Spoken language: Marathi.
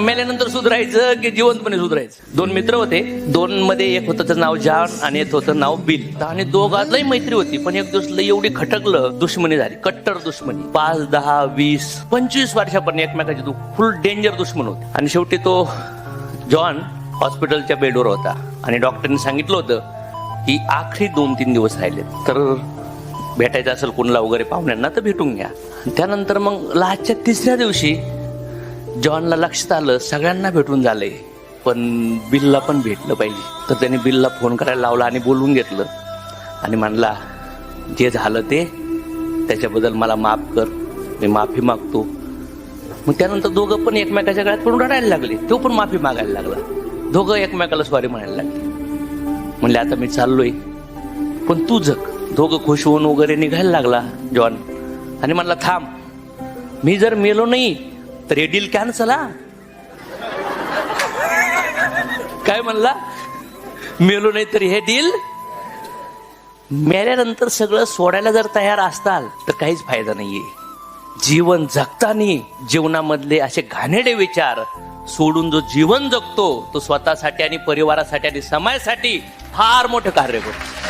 मेल्यानंतर सुधरायचं की जिवंतपणे सुधरायचं? दोन मित्र होते. दोन मध्ये एक होतं त्याचं नाव जॉन आणि एक होतं नाव बिल. आणि दोघातही मैत्री होती. पण एक दिवस एवढी खटकलं, दुश्मनी झाली, कट्टर दुश्मनी. 5, 10, 20, 25 वर्षापर्यंत एकमेकाची फुल डेंजर दुश्मन होते. आणि शेवटी तो जॉन हॉस्पिटलच्या बेडवर होता आणि डॉक्टरने सांगितलं होतं की आखरी 2-3 दिवस राहिले, तर भेटायचं असेल कोणाला वगैरे पाहुण्यांना तर भेटून घ्या. त्यानंतर मग लास्टच्या 3ऱ्या दिवशी जॉनला लक्षात आलं सगळ्यांना भेटून झालंय, पण बिलला पण भेटलं पाहिजे. तर त्याने बिलला फोन करायला लावला आणि बोलवून घेतलं आणि म्हणला जे झालं ते त्याच्याबद्दल मला माफ कर, मी माफी मागतो. मग त्यानंतर दोघं पण एकमेकाच्या गळ्यात पडून रडायला लागले. तो पण माफी मागायला लागला. दोघं एकमेकाला सॉरी म्हणायला लागले. म्हणले आता मी चाललोय पण तू जग. दोघं खुश होऊन वगैरे निघायला लागला जॉन आणि म्हणला थांब, मी जर मेलो नाही तर हे डील कॅन्सल. काय म्हणला? मेलो नाही तर हे डील. मेल्यानंतर सगळं सोडायला जर तयार असताल तर काहीच फायदा नाहीये. जीवन जगताना जीवनामधले असे घाणेरडे विचार सोडून जो जीवन जगतो तो स्वतःसाठी आणि परिवारासाठी आणि समाजासाठी फार मोठं कार्य करतो.